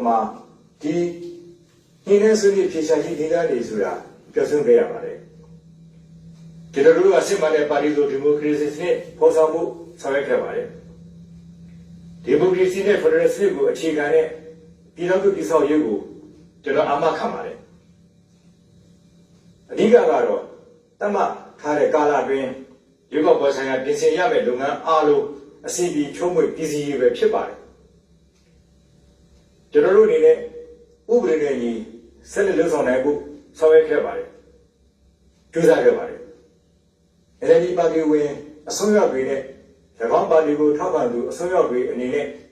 마 디 니네 순이 피샤히 디다리 수라 표승돼야 말해. 제대로 아시마네 파리도 데모크라시스네 포상무 사회해 말해. 데모크라시네 페더럴리즘고အခြေခံ의 비라도 비서예고 저는 암막한 말해. 어디가가로 따마 타의 까라တွင် 이거 벌써야 빈센야의 동안 아로 아시비 총무 비지유에ဖြစ်ပါတယ်. 저는 우리네 우브리네니 셀을 lö성내고 사회해봐요. 조사해봐요. NLD 파티의 성역위에 대관파티고 타반도 성역위 안에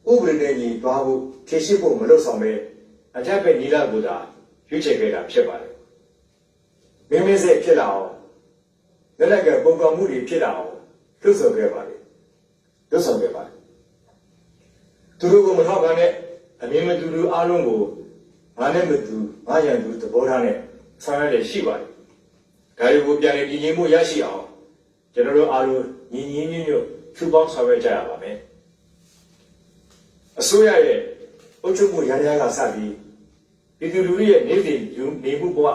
우브리네니 도하고 제시보 물러서매 아자베 니라보다 유체계가ဖြစ်ပါတယ်. 매매세ဖြစ်လာအောင် 내가 공감물이 필요하고 교섭해봐요. 교섭해봐요. 두루고 하간에 아니면 두루 알롱고 안에도 마yan도 더보라네 상하게 시봐요. 가리고ပြန်내 기념무 야시အောင် ကျွန်တော်တို့ အားလုံး ညီညီညွတ်ညွတ် 수방 사회 자야 봐매. အစိုးရရဲ့ အုပ်ချုပ်မှု ရန်ရာက စပြီး ပြည်သူလူထုရဲ့ နေ့စဉ် နေမှု ဘဝ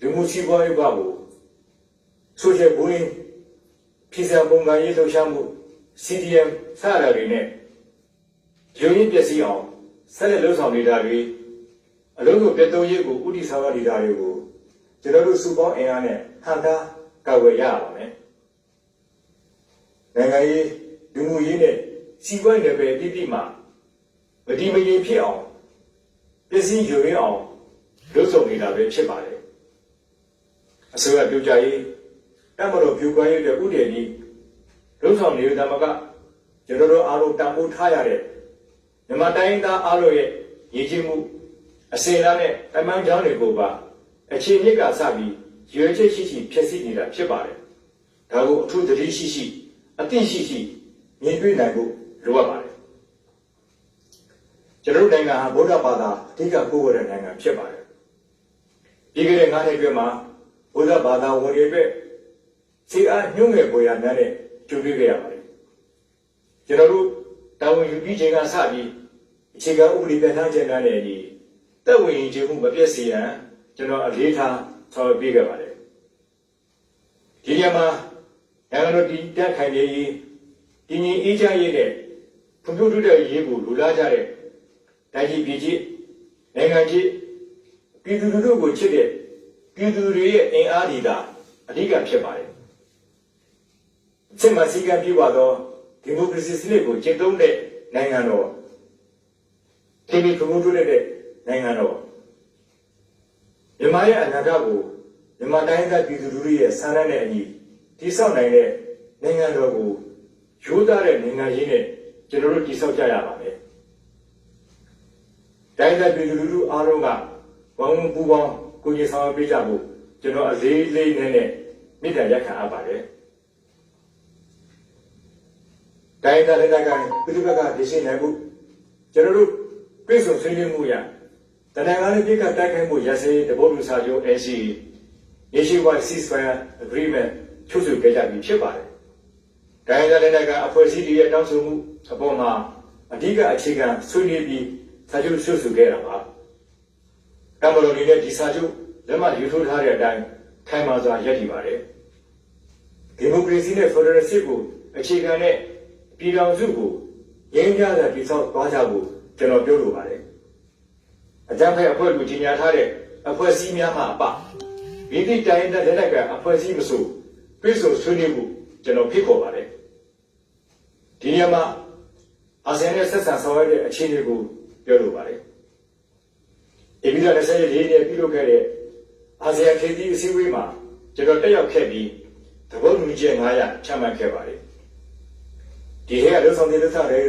လူမှုစီးပွားရေး ဘဝကို 소셜 모임, 피상 공간의 도시하무, CDM 사라리네, 경인 뺏이요, 산에 로상리다리, 알로도 배도예고 우리 사와리다리고, 저러도 수방 애안에 한다 가고야 하네. 내가 이 유무인의 시관lep에 비비마, 어디면 피အောင်, 뺏이 교회အောင်, 로상리다리 피바래. 아서가 교자의 따므로 교과의 우리의 롱성 내유다마가 저러로 아로 담보 타야래. 여마다인다 아로의 예지무 아세라네 따망장을 보바 아치니가 사비 열제 시시 폐시니라 피바래. 가고 투들이 시시 아틴 시시 민주나고 로바래. 저러로 내가 보다바다 네가 고거를 내가 피바래. 이거를 나한테 그마 보다바다 원예배 제가 흉에 보야 나네 준비해야 말이야. 저러로 다운 유비제가 사비 제가 우리 배상제 나네니 따윈 제공 못했어야 저는 레타 저 비가 말이야. 기냐마 양으로 뒤다 가게이 이니 이자예게 분표들의 예고 놀라자래 다시 비지 냉한지 비두루고 치게 비두루의 인아리다 아리가 피바래. 정말 시간 비와도 데모크라시 슬레고 제동대နိုင်ငံတော် TV 프로그램의နိုင်ငံတော် မြန်မာရဲ့ အနာဂတ်ကို မြန်မာတိုင်းသားပြည်သူလူထုရဲ့ ဆန္ဒနဲ့ အညီ တည်ဆောက်နိုင်တဲ့ နိုင်ငံတော်ကို ရိုးသားတဲ့ နိုင်ငံရေးနဲ့ ကျွန်တော်တို့ တည်ဆောက်ကြရပါမယ်. တိုင်းသားပြည်သူလူထုအားလုံးက ဝိုင်းဝန်းပူးပေါင်း ကူညီဆောင်ရွက်ပေးကြဖို့ ကျွန်တော် အလေးနဲ့ မေတ္တာရပ်ခံအပ်ပါတယ်. တိုင်းသားလက်နက်ကိုင်ပြည်သူ့ဘက်ကတည်ရှိနိုင်မှုကျွန်တော်တို့ပြည်စုံဆွေးနွေးမှုရတနင်္ဂနွေနေ့ကတိုက်ခိုက်မှုရစရေးတဘောလူစာချုပ် NCA Nationwide Ceasefire Agreement ချုပ်ဆိုခဲ့ကြပြီးဖြစ်ပါတယ်. တိုင်းသားလက်နက်ကိုင်အဖွဲ့အစည်းတွေရဲ့တောင်းဆိုမှုအပေါ်မှာအဓိကအခြေခံဆွေးနွေးပြီးစာချုပ်ချုပ်ဆိုခဲ့တာပါ. ကမ္ဘာလုံးနဲ့ဒီစာချုပ်လက်မှတ်ရေးထိုးထားတဲ့အတိုင်းခိုင်မာစွာရပ်တည်ပါတယ်. ဒီမိုကရေစီနဲ့ဖက်ဒရယ်စစ်ကိုအခြေခံတဲ့ပြည်ထောင်စုကိုရင်းနှီးစွာတည်ဆောက်သွားကြဖို့ကျွန်တော်ပြောလိုပါတယ်. အကြမ်းဖက်အဖွဲ့ကိုကြီးညာထားတဲ့အဖွဲ့အစည်းများမှအပမိသည့်တိုင်းတဲ့လက်နက်ကိုင်အဖွဲ့အစည်းမဆိုပြည်စုံဆွေးနွေးဖို့ကျွန်တော်ဖိတ်ခေါ်ပါတယ်. ဒီနေရာမှာအာဆီယံနဲ့ဆက်ဆံဆောင်ရွက်တဲ့အခြေအနေကိုပြောလိုပါတယ်. ဧပြီလ 24 ရက်နေ့ပြုလုပ်ခဲ့တဲ့အာဆီယံထိပ်သီးအစည်းအဝေးမှာကျွန်တော်တက်ရောက်ခဲ့ပြီးသဘောတူညီချက် 900 ချမှတ်ခဲ့ပါတယ်. ဒီဟဲ့လှုပ်ဆောင်တဲ့လက်ဆောင်တွေ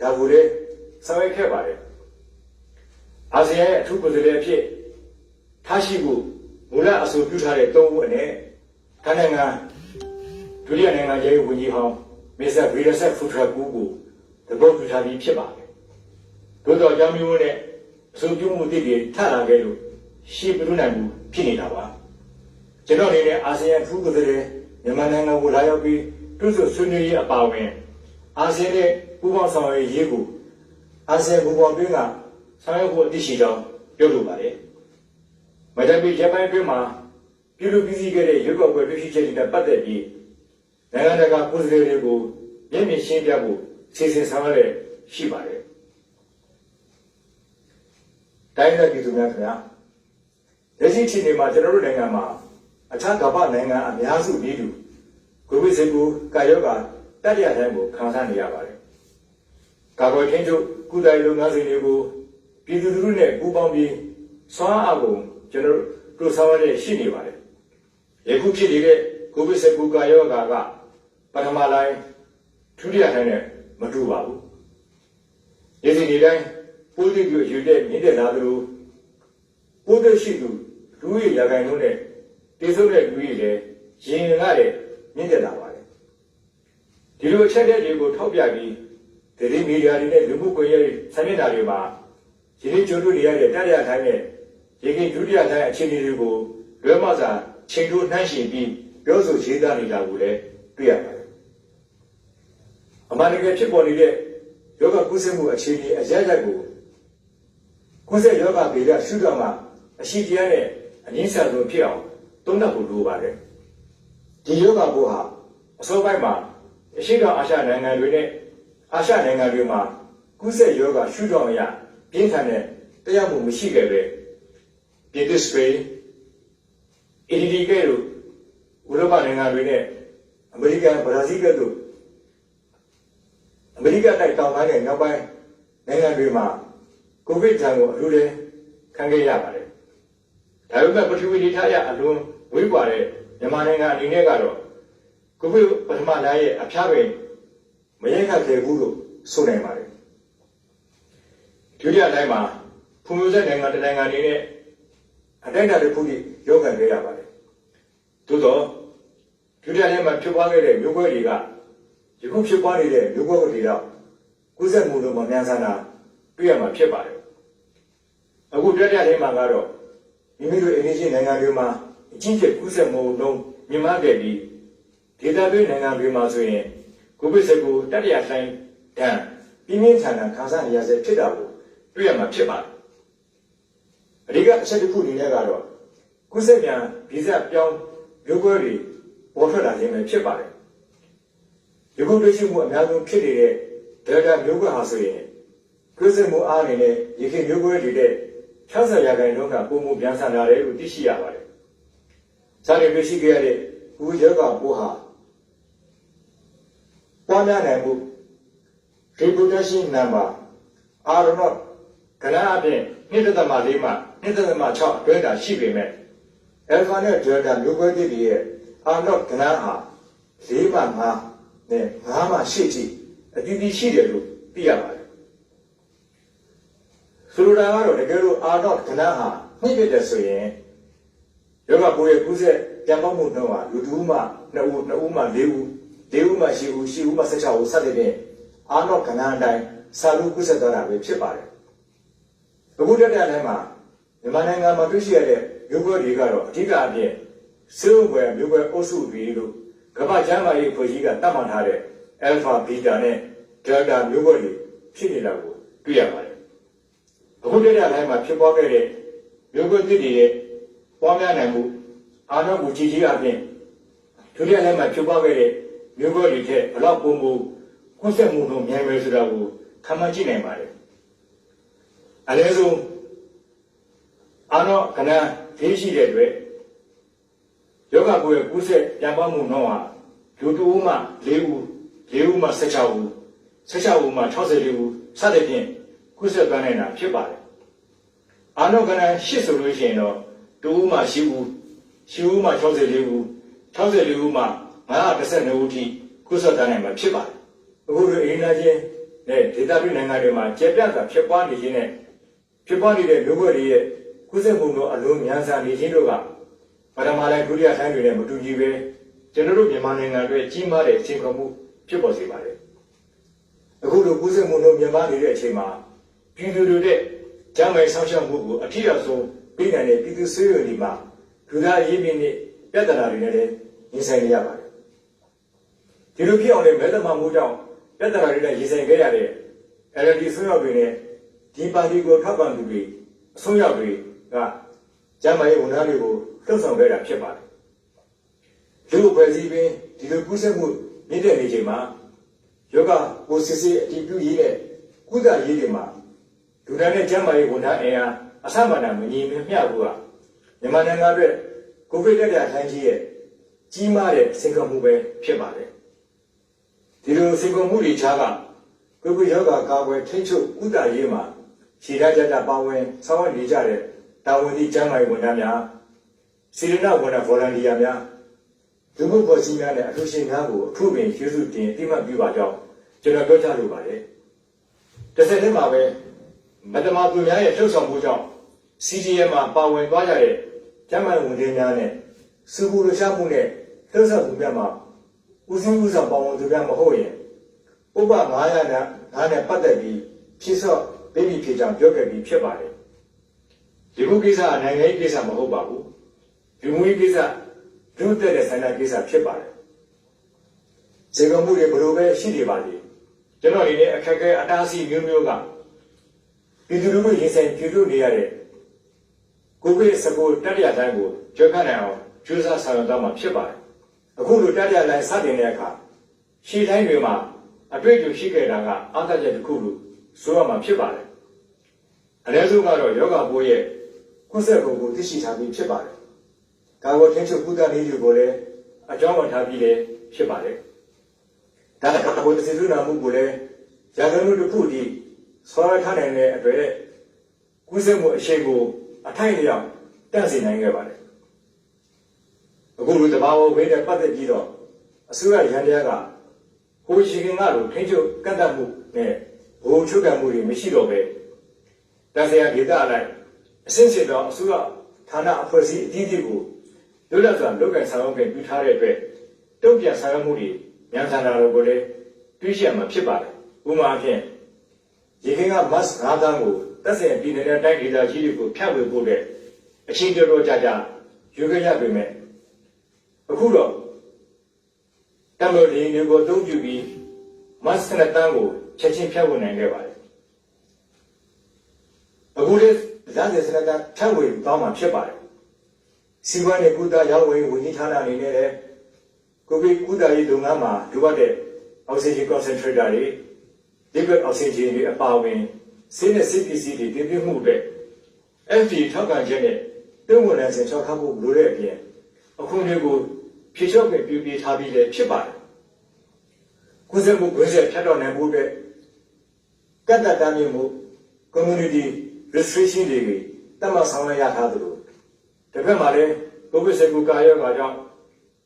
ဒါကိုလည်းဆောင်ရွက်ခဲ့ပါတယ်. အာဆီယံရဲ့အထူးကိုယ်စားလှယ်အဖြစ်ထားရှိဖို့မူလအဆိုပြုထားတဲ့ 3 ဦးအနက်ထိုင်းနိုင်ငံဒုတိယနိုင်ငံရေးဝန်ကြီးဟောင်းမစ္စတာဗီရဆက်ဖူထရာကူကိုသဘောတူထားပြီးဖြစ်ပါတယ်. သို့တော်ကြောင့်မျိုးနဲ့အဆိုပြုမှုအသစ်တွေထပ်လာခဲ့လို့ရှေ့ပြုနိုင်မှုဖြစ်နေတာပါ. ကျွန်တော်အနေနဲ့အာဆီယံအထူးကိုယ်စားလှယ်မြန်မာနိုင်ငံကိုလာရောက်ပြီးတွန်းဆွဆွေးနွေးရေးအပါအဝင်အာဆီယံနဲ့ပူးပေါင်းဆောင်ရွက်ရေးကိုအာဆီယံဘူပေါင်းတွင်းက ဆောင်ရွက်ဖို့အသိရှိကြောင်းပြောလိုပါတယ်။မကြမီဂျပန်ပြည်မှာပြုလုပ်ပြီးစီးခဲ့တဲ့ရွေးကောက်ပွဲတွေ့ရှိချက်တွေနဲ့ပတ်သက်ပြီးနိုင်ငံတကာကိုယ်စားလှယ်တွေကိုမျက်မြင်ရှင်းပြဖို့စီစဉ်ဆောင်ရွက်ရှိပါတယ်။တိုင်းဒေသပြည်သူများခင်ဗျာလက်ရှိချိန်မှာကျွန်တော်တို့နိုင်ငံမှာအခြားကမ္ဘာနိုင်ငံအများစုပြည်သူကိုဗစ်-19 ကာရောဂါတတိယလှိုင်းကိုခံစားနေရပါတယ်။ကာကွယ်ထိန်းချုပ်ကုသရေးလုပ်ငန်းစဉ်တွေကိုပြည်သူလူထုနဲ့ပူးပေါင်းပြီးဆွမ်းအားအောင်ကျွန်တော်တို့ဆောင်ရွက်ရှိနေပါတယ်။ယခုဖြစ်နေတဲ့ကိုဗစ်-19 ကာရောဂါကပထမလှိုင်းဒုတိယလှိုင်းနဲ့မတူပါဘူး။ဒီနေ့တိုင်းပိုးသစ်တွေယူတဲ့မြင့်တက်လာသလိုပိုးသစ်ရှိသူလူကြီးရာခိုင်နှုန်းနဲ့တိစုံတဲ့လူကြီးလည်းရင်ရတဲ့မြင့်တက်လာပါတယ်။ဒီလိုအချက်အလက်တွေကိုထောက်ပြပြီးသတင်းမီဒီယာတွေနဲ့လူမှုကွန်ရက်စာမျက်နှာတွေမှာဒီနေ့ကျုံတွေ့နေရတဲ့တတိယထိုင်းနဲ့ရေကင်းဒုတိယထိုင်းအခြေအနေတွေကိုလွဲမစာချိန်ထိုးနှိုင်းယှဉ်ပြီးပြောဆိုရေးသားနေတာကိုလည်းတွေ့ရပါတယ်။အမှန်တကယ်ဖြစ်ပေါ်နေတဲ့ယောဂကုသမှုအခြေအနေအရရက်ကိုကုသယောဂဗေဒရှုထောင့်မှာအရှိတရားနဲ့အနည်းဆုံးဖြစ်အောင်သုံးသပ်ဖို့လိုပါတယ်။ဒီယောဂဘုဟာအစောပိုင်းမှာအရှိတောင်အာရှနိုင်ငံတွေနဲ့အာရှနိုင်ငံတွေမှာကုသယောဂရှုထောင့်အရပြင်းထန်တဲ့တရားမှုမရှိခဲ့ပဲပြည်သစ်စပိန်အီတလီကဲ့သို့ဥရောပနိုင်ငံတွေနဲ့အမေရိကန်ဘရာဇီးကဲ့သို့အမေရိကတိုက်တောင်ပိုင်းနဲ့မြောက်ပိုင်းနိုင်ငံတွေမှာကိုဗစ်ကြောင့်အထူးလည်းခံခဲ့ရပါတယ်။ဒါပေမဲ့ပထဝီအနေထားအရအလွန်ဝေးကွာတဲ့မြန်မာနိုင်ငံအနေနဲ့ကတော့ကိုဗစ်ပထမလှိုင်းရဲ့အဖျားပင်မရိုက်ခတ်ခဲ့ဘူးလို့ဆိုနိုင်ပါတယ်။ဒုတိယလှိုင်းမှာဖွံ့ဖြိုးဆဲနိုင်ငံတစ်နိုင်ငံအနေနဲ့အတိုင်းအတာတစ်ခုထိရောက်ခံခဲ့ရပါတယ်။သို့သောဒုတိယလှိုင်းမှာဖြစ်ပွားခဲ့တဲ့မျိုးကွဲတွေကယခုဖြစ်ပွားနေတဲ့မျိုးကွဲတွေတော့ကုသမှုလိုမှမြန်ဆန်တာတွေ့ရမှာဖြစ်ပါတယ်။အခုတတိယလှိုင်းမှာကတော့မိမိတို့အိမ်နီးချင်းနိုင်ငံတွေမှာအကြီးကျယ်ကုသမှုလုံးမြင့်မားခဲ့ပြီးဒေသတွင်းနိုင်ငံတွေမှာဆိုရင်ကိုဗစ်-19 တတိယလှိုင်းဒဏ်ပြင်းပြင်းထန်ထန်ခံစားနေရဆဲဖြစ်တာကိုတွေ့ရမှာဖြစ်ပါတယ်။အဓိကအချက်တစ်ခုအနေနဲ့ကတော့ကုသမြန်ဗီဇပြောင်းမျိုးကွဲတွေပေါ်ထွက်လာခြင်းပဲဖြစ်ပါတယ်။ယခုတွေ့ရှိမှုအများဆုံးဖြစ်နေတဲ့ဒယ်တာမျိုးကွဲဟာဆိုရင်ကုသမှုအားအနေနဲ့ရခိုင်မျိုးကွဲတွေတဲ့60%ကပုံမှုပြန်ဆန်လာတယ်လို့သိရှိရပါတယ်။ဇာတိတွေ့ရှိခဲ့ရတဲ့ကိုယောဂပိုးဟာပွားများနိုင်မှု reproduction number R0 ကဏ္ဍအပြင် 2.4 မှ 2.6 အတွင်းသာရှိပေမဲ့ alpha နဲ့ delta မျိုးကွဲသစ်တွေရဲ့ R0 ကဏ္ဍဟာ4 မှ 5 နဲ့ 5 မှ 8 ထိအသီးသီးရှိတယ်လို့သိရပါတယ်။ဆိုလိုတာကတော့တကယ်လို့ R0 ကဏ္ဍဟာနှိမ့်ဖြစ်တယ်ဆိုရင်ယောဂပိုးရဲ့ကုသပြန်ပေါက်မှုနှုန်းဟာလူ2 မှ 2 ဦး 2 ဦးမှ 4 ဦး 4 ဦးမှ 8 ဦး 8 ဦးမှ 16 ဦးစသဖြင့်R0 ကဏ္ဍအတိုင်းစာလူကုသသွားတာပဲဖြစ်ပါတယ်။အခုတက်တဲ့မှာမြန်မာနိုင်ငံမှာတွေ့ရှိရတဲ့မျိုးကွဲတွေကတော့အဓိကအပြင်စေုံွယ်မျိုးကွဲအုပ်စုတွေလို့ကမ္ဘာ့ကျန်းမာရေးအဖွဲ့ကြီးကသတ်မှတ်ထားတဲ့ alpha beta နဲ့ delta မျိုးကွဲတွေဖြစ်နေတာကိုတွေ့ရပါတယ်။အခုတက်တဲ့မှာဖြစ်ပွားခဲ့တဲ့မျိုးကွဲသစ်တွေရဲ့ပွားများနိုင်မှုအာဏာကိုကြီးအပြင်ဒုတိယလှိုင်းမှာဖြစ်ပွားခဲ့တဲ့မျိုးကွဲတွေထက်ဘလောက်ပုံမှုကွဆက်မှုတို့မြန်မယ်ဆိုတာကိုခန့်မှန်းကြည့်နိုင်ပါတယ်။အနည်းဆုံးအာဏာကဏ္ဍသေးရှိတဲ့အတွက်ယောဂပိုးရဲ့ကုဆက်ပြန်ပေါက်မှုနှုန်းဟာလူ2 ဦးမှ 4 ဦး 4 ဦးမှ 16 ဦး 16 ဦးမှ 64 ဦးစသဖြင့်ကုဆက်သွားနိုင်တာဖြစ်ပါတယ်။အာဏာကဏ္ဍ8ဆိုလို့ရှိရင်တော့2 ဦးမှ 8 ဦး 8 ဦးမှ 64 ဦး 64 ဦးမှ 512 ဦးထိကုဆက်သွားနိုင်မှာဖြစ်ပါတယ်။အခုလိုအိန္ဒိယချင်းနဲ့ဒေသတွင်းနိုင်ငံတွေမှာကျေပြတ်တာဖြစ်ပွားနေခြင်းနဲ့ဖြစ်ပွားနေတဲ့မျိုးကွဲတွေရဲ့ကုသမှုတို့အလုံးမြန်ဆန်နေခြင်းတို့ကပထမလှိုင်းဒုတိယလှိုင်းတွေနဲ့မတူညီပဲကျွန်တော်တို့မြန်မာနိုင်ငံအတွက်ကြီးမားတဲ့အချိန်ခါမှုဖြစ်ပေါ်စေပါတယ်။အခုလိုကုသမှုတို့မြန်မာနေတဲ့အချိန်မှာပြည်သူတွေရဲ့ကျန်းမာရေးဆောင်ရှောက်မှုကိုအထူးအဆုံးပြည်နယ်နဲ့ပြည်သူ့ဆွေးနွေးနေမှာလူသားရေးမြင့်နဲ့ပြဿနာတွေနဲ့လည်းရင်ဆိုင်နေရပါတယ်။ဒီလိုဖြစ်အောင်လည်းမဲသမမှုကြောင့်ပြဿနာတွေနဲ့ရင်ဆိုင်ခဲ့ရတဲ့ LND ဆွေးနွေးတွေနဲ့ ဒီပါတီကိုထောက်ပံ့သူတွေအဆုံးရောက်တွေကကျမ်းမာရေးဝန်ထမ်းတွေကိုလှုပ်ဆောင်ခဲ့တာဖြစ်ပါတယ်လူ့အဖွဲ့အစည်းပင်ဒီလိုကူးစက်မှုမြင့်တက်နေချိန်မှာယောဂကိုစစ်စစ်အတည်ပြုရေးနဲ့ကုသရေးတွေမှာလူသားနဲ့ကျန်းမာရေးဝန်ထမ်းအင်အားအဆမတန်မညီမျှဘူးကမြန်မာနိုင်ငံအတွက်ကိုဗစ်တက်တဲ့အခန်းကြီးရဲ့ကြီးမားတဲ့စိန်ခေါ်မှုပဲဖြစ်ပါတယ်ဒီလိုစိန်ခေါ်မှုတွေခြားကကိုဗစ်ရောဂါကာကွယ်ထိန်းချုပ်ကုသရေးမှာခြေထားကြပါဝင်ဆောင်ရွက်နေကြတဲ့တာဝန်ကြီးကျန်းမာရေးဝန်ထမ်းများစေတနာဝန်ထမ်း volunteer များလူမှုပေါ်စည်းများနဲ့အထူးရှင်များကိုအထူးပင်ကျေးဇူးတင်အသိအမှတ်ပြုပါကြောင်းကျွန်တော်ပြောကြားလိုပါတယ်တစ်ဆက်တည်းမှာပဲမတမာသူများရဲ့လှုပ်ဆောင်မှုကြောင့် CDM မှာပါဝင်သွားကြတဲ့ကျန်းမာရေးဝန်ထမ်းများနဲ့စုပူလှရှားမှုနဲ့လှုပ်ဆောင်မှုများမှာဦးစီးဦးဆောင်ပါဝင်သူများမဟုတ်ရင်ဥပ900နဲ့ပတ်သက်ပြီးဖြည့်ဆော့ပေးပြီးဖြစ်ကြောင်းပြောခဲ့ပြီးဖြစ်ပါတယ်ဒီခုကိစ္စကနိုင်ငံရေးကိစ္စမဟုတ်ပါဘူးဒီမူရေးကိစ္စဒုတက်တဲ့ဆန္ဒကိစ္စဖြစ်ပါတယ်စေကမှုတွေဘယ်လိုပဲရှိနေပါလိမ့်ကျွန်တော်ဒီနေ့အခက်အခဲအတားအဆီးမျိုးမျိုးကပြည်သူလူထုရင်ဆိုင်ပြုလုပ်နေရတဲ့ကိုဗစ်-19တတိယလှိုင်းကိုကြောက်ခနိုင်အောင်ကြိုးစားဆောင်ရွက်သွားမှာဖြစ်ပါတယ်အခုလိုတတိယလှိုင်းစတင်တဲ့အခါရှေ့တိုင်းတွေမှာအတွေ့အကြုံရှိခဲ့တာကအားသာချက်တစ်ခုလို့ဆိုရမှာဖြစ်ပါတယ်အနည်းဆုံးကတော့ယောဂပိုးရဲ့ကုသပုံကိုသိရှိထားပြီးဖြစ်ပါတယ်ကာဝထင်းချုပ်ကုသနည်းတွေကိုလည်းအကြောင်းဝင်ထားပြီးလည်းဖြစ်ပါတယ်ဒါကဘုရားစေစုနာမှုကိုလည်းရာဇဝတ်တစ်ခုတည်းဆောရထားနိုင်တဲ့အတွက်ကုသမှုအရှိန်ကိုအထိုက်လျောက်တန့်စေနိုင်ခဲ့ပါတယ်အခုလိုတဘာဝဝိတဲ့ပတ်သက်ပြီးတော့အစိုးရရန်တရားကဟိုရှိခင်ကလိုထိန်းချုပ်ကန့်သတ်မှုနဲ့ဘိုးချုပ်ကံမှုတွေမရှိတော့ပဲတန်ဆရာဒေသအလိုက်အစစ်စစ်တော့အစိုးရဌာနအဖွဲ့အစည်းအသီးသီးကိုလွတ်လပ်စွာလုပ်ကိုင်ဆောင်ရွက်ပေးထားတဲ့အတွက်တုံ့ပြန်ဆောင်ရွက်မှုတွေမြန်ဆန်တာကိုလည်းတွေးရှိရမှာဖြစ်ပါတယ်ဥပမာအဖြစ်ရေခင်ကမတ်9တန်းကိုတက်ဆိုင်ပြည်နယ်တိုင်းဒေသကြီးတွေကိုဖြန့်ဝေဖို့တဲ့အချင်းတော်ကြာယူခဲ့ရပေမဲ့အခုတော့တမန်တော်တွေကိုအသုံးပြုပြီးမတ်9တန်းကိုချက်ချင်းဖြန့်ဝေနိုင်ခဲ့ပါတယ်အခုလည်းလမ်းစဉ်စနစ်ကဖြန့်ဝေသွားမှာဖြစ်ပါတယ်စီဝါနဲ့ကုသရောင်းဝယ်ဝန်ကြီးဌာနအနေနဲ့လည်းကိုဗစ်ကုသရေးလုပ်ငန်းမှာလိုအပ်တဲ့အောက်ဆီဂျင် concentrator တွေ liquid oxygen တွေအပါအဝင်ဆေးနဲ့ဆေးပစ္စည်းတွေတင်ပြမှုအတွက် FDA ထောက်ခံချက်နဲ့တုံ့ပြန်ဆင်ချောက်ထားဖို့လိုတဲ့အပြင်အခုတွေကိုဖြည့်ချော့ပြပြထားပြီးလည်းဖြစ်ပါတယ်ကုသမှုဝင်ဆက်ဖြတ်တော်နိုင်မှုအတွက်ကန့်သတ်တာမျိုးမှု community restriction တွေတတ်မှတ်ဆောင်ရွက်ရထားသလိုတစ်ဖက်မှာလည်းကိုဗစ်-19 ကာရောဂါကြောင့်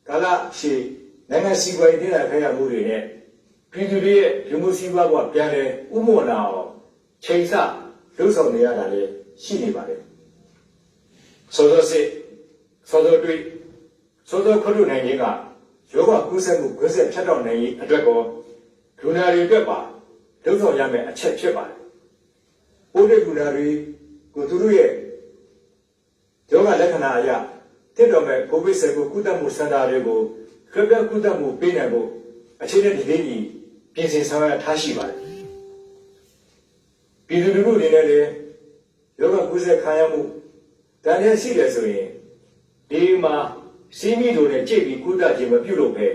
ကာလရှည်နိုင်ငံစီးပွားရေးတင်လာခဲ့ရမှုတွေနဲ့ပြည်သူတွေရဲ့လူမှုစီးပွားဘဝပြန်လည်ဥမွန်လာအောင်ချိန်ဆလှုပ်ဆောင်နေရတာလည်းရှိနေပါတယ်စောစောစစ်စောစောတွေ့စောစောခွင့်ပြုနိုင်ခြင်းကယောဂကုသမှုခွင့်ဆက်ဖြတ်တော်နိုင်ရေးအတွက်ကောလူနာတွေအတွက်ပါလှုပ်ဆောင်ရမယ့်အချက်ဖြစ်ပါတယ်ပိုးတဲ့လူနာတွေကိုသူတို့ရဲ့ယောဂလက္ခဏာအရတက်တော်မဲ့ကိုဗစ်-19 ကုသမှုစင်တာတွေကိုကြိုးပမ်းကုသမှုပေးနိုင်ဖို့အခြေအနေဒီလေးကြီးပြင်ဆင်ဆောင်ရွက်ထားရှိပါတယ်ပြည်သူလူထုအနေနဲ့လည်းယောဂကုသခံရမှုတန်ရရှိတယ်ဆိုရင်ဒီမှာစီးမိတို့နဲ့ကြိတ်ပြီးကုသခြင်းမပြုလုပ်ပဲ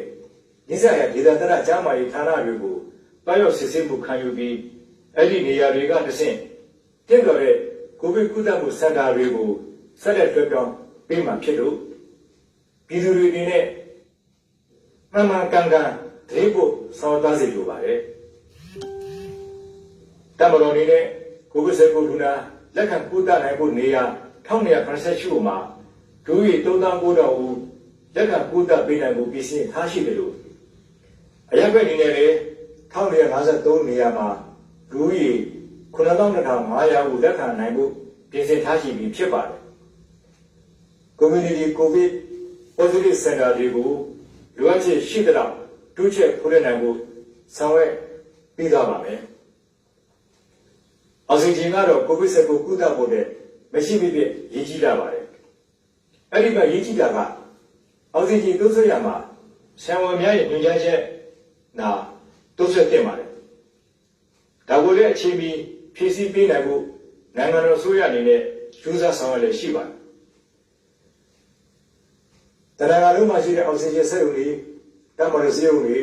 ညစရဒေသန္တရကျမ်းမာရေးဌာနတွေကိုတွားရောက်စစ်ဆေးမှုခံယူပြီးအဲ့ဒီနေရာတွေကတဆင့်တက်တော်တဲ့ကိုဗစ်ကုသမှုစင်တာတွေကိုဆက်လက်တွဲပြောင်းပေးမှဖြစ်လို့ပြည်သူတွေအနေနဲ့မှန်မှန်ကန်ကန်ဒိတ်ဖို့ဆောင်သွားစေလိုပါတယ်တမတော်အနေနဲ့ကိုဗစ်-19 လူနာလက်ခံကုသနိုင်ဖို့နေရာ1288မှာဒူရီ3900ဦးလက်ခံကုသပေးနိုင်ဖို့ပြင်ဆင်ထားရှိတယ်လို့အရက်ဘက်အနေနဲ့လည်း1253နေရာမှာဒူရီ92,500ဦးလက်ခံနိုင်ဖို့ပြင်ဆင်ထားရှိပြီးဖြစ်ပါတယ်community covid positive center တွေကိုလိုအပ်ချက်ရှိတဲ့တော့တိုးချက်ဖွင့်နိုင်ဖို့ဆောင်ရွက်ပြီးသွားပါမယ်။အောက်ဆီဂျင်ကတော့ COVID-19 ကုသဖို့နဲ့မရှိမဖြစ်ရည်ကြီးလာပါတယ်။အဲ့ဒီမှာရည်ကြီးတာကအောက်ဆီဂျင်တိုးဆွဲရမှာဆံဝင်များရဲ့ညွှန်ကြားချက်နာတိုးဆွဲတင်ပါတယ်။ဒါကိုလည်းအချိန်မီ ဖြည့်ဆည်းပေးနိုင်ဖို့နိုင်ငံတော်အစိုးရအနေနဲ့ကြိုးစားဆောင်ရွက်လျက်ရှိပါတယ်။တနင်္လာနေ့မှာရှိတဲ့အောက်ဆီဂျင်စက်ရုံတွေတမရစရုံတွေ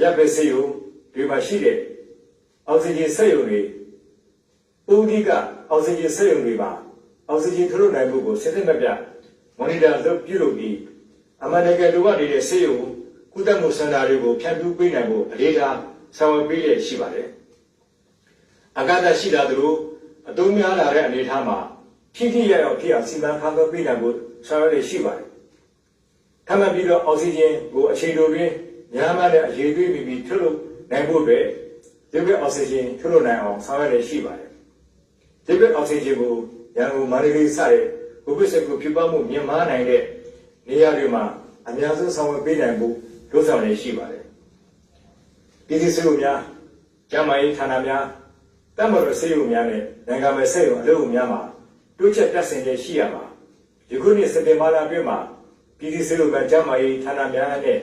ရပ်ပဲစရုံတွေမှာရှိတဲ့အောက်ဆီဂျင်စက်ရုံတွေပုဂ္ဂိကအောက်ဆီဂျင်စက်ရုံတွေမှာအောက်ဆီဂျင်ထုတ်နိုင်မှုကိုစစ်စစ်မပြမော်နီတာလုပ်ပြုလုပ်ပြီးအမှန်တကယ်လိုအပ်နေတဲ့စက်ရုံကုသမှုစင်တာတွေကိုဖြန့်ဖြူးပေးနိုင်ဖို့အလေးထားဆောင်ရွက်ပေးရရှိပါတယ်။အကန့်အသတ်ရှိလာသလိုအသုံးများလာတဲ့အနေအထားမှာထိထိရောက်ရောက်ဖြစ်အောင်စီမံခန့်ခွဲပေးနိုင်ဖို့ဆောင်ရွက်ရရှိပါတယ်။ထပ်မံပြီးတော့အောက်ဆီဂျင်ကိုအချိန်တိုတွင်များများနဲ့အရေးသွေးပြီးထုတ်လုပ်နိုင်ဖို့အတွက်ဒီဘက်အောက်ဆီဂျင်ထုတ်လုပ်နိုင်အောင်ဆောင်ရွက်ရရှိပါတယ်။ဒီဘက်အောက်ဆီဂျင်ကိုရန်ကုန်မန္တလေးစတဲ့ကိုဗစ်-19ဖြစ်ပွားမှုမြင့်မားနိုင်တဲ့နေရာတွေမှာအများဆုံးဆောင်ရွက်ပေးနိုင်ဖို့လုပ်ဆောင်ရရှိပါတယ်။ပြည်သူ့စေုပ်များကျန်းမာရေးဌာနများတပ်မတော်စေုပ်များနဲ့နိုင်ငံမဲ့စေုပ်အလုပ်များမှာတိုးချက်တက်ဆင်ရရှိရမှာယခုနှစ်စက်တင်ဘာလအတွင်းမှာပြည်သူ့စေုပ်များကျန်းမာရေးဌာနများနဲ့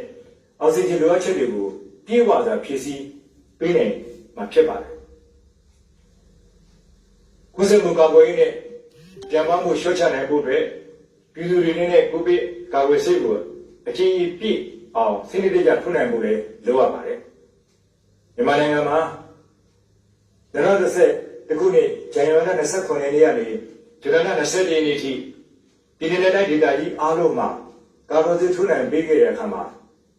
အောက်ဆီဂျင်လိုအပ်ချက်တွေကိုပြည့်ဝစွာဖြည့်ဆည်းပေးနိုင်မှာဖြစ်ပါတယ်။ကုသမှုကာကွယ်ရေးနဲ့ပြန်ပွားမှုလျှော့ချနိုင်ဖို့အတွက်ပြည်သူတွေနဲ့ကိုဗစ်ကာကွယ်ဆေးကိုအချိန်ပြည့်အောင်စနစ်တကျထုတ်နိုင်မှုလည်းလိုအပ်ပါတယ်။မြန်မာနိုင်ငံမှာ2020ခုနှစ်ဇန်နဝါရီလ29ရက်နေ့ကနေဇူလိုင်လ20ရက်နေ့ထိပြည်내တိုင်းဒေသကြီးအားလုံးမှာကာကွယ်ဆေးထုတ်နိုင်ပေးခဲ့တဲ့အခါမှာ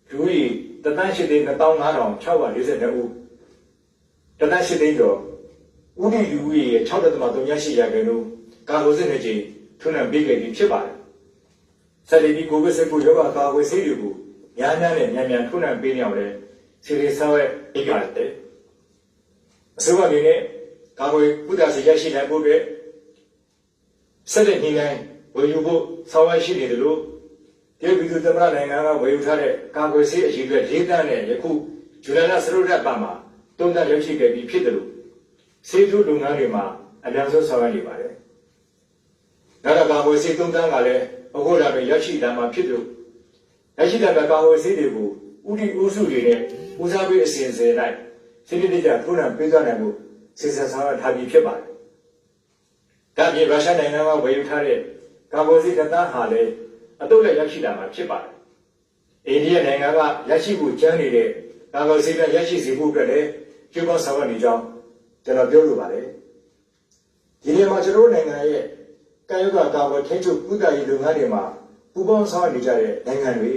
လူဦးရေ1,825,642ဦး1,800,000ကျော်ဦးဒီလူဦးရေရဲ့ 6.38 ရာခိုင်နှုန်းကာကွယ်ဆေးနဲ့ချိန်ထုတ်နိုင်ပေးခဲ့ပြီးဖြစ်ပါတယ်။ဆက်လက်ပြီးကိုဗစ်-19ရောဂါကာကွယ်ဆေးတွေကိုများများနဲ့မြန်ထုတ်နိုင်ပေးနေအောင်လည်းစီရီဆောင်ရွက်ပေးကြတယ်။အစိုးရအနေနဲ့ကာကွယ်ကုသဆေးရရှိနိုင်ဖို့အတွက်ဆက်လက်ညှိနှိုင်းဝယ်ယူဖို့ဆောင်ရွက်ရှိနေတယ်လို့တရုတ်ပြည်သူ့သမ္မတနိုင်ငံကဝယ်ယူထားတဲ့ကာကွယ်ဆေးအရေးအတွက်၄ သန်းနဲ့ယခုဇူလိုင်လ16ရက်ပတ်မှာ3 သန်းရောက်ရှိခဲ့ပြီးဖြစ်တယ်လို့ဆေးထိုးလုပ်ငန်းတွေမှာအများဆုံးဆောင်ရွက်နေပါတယ်။နောက်ကာကွယ်ဆေး3 သန်းကလည်းအခုလာပြီးရရှိလာမှာဖြစ်လို့ရရှိတဲ့ကာကွယ်ဆေးတွေကိုဥတီဥစုတွေနဲ့ဦးစားပေးအစီအစဉ်လိုက်စိတ်တကြထိုးနှံပေးသွားနိုင်မှုစစ်ဆက်ဆောင်ရွက်ထားပြီးဖြစ်ပါတယ်။ဒါပြင်ရုရှားနိုင်ငံကဝယ်ယူထားတဲ့ကာကွယ်ဆေးတစ်သန်းဟာလည်းအတုလည်းရရှိလာမှာဖြစ်ပါတယ်။အိန္ဒိယနိုင်ငံကရရှိဖို့ကြမ်းနေတဲ့ကာကွယ်ဆေးတွေရရှိစေဖို့အတွက်လည်းကြိုးပမ်းဆောင်ရွက်နေကြောင်းကျွန်တော်ပြောလိုပါတယ်။ဒီနေရာမှာကျွန်တော်တို့နိုင်ငံရဲ့ကာယကကာကွယ်ထိန်းချုပ်ကုသရေးလုပ်ငန်းတွေမှာပူးပေါင်းဆောင်ရွက်နေကြတဲ့နိုင်ငံတွေ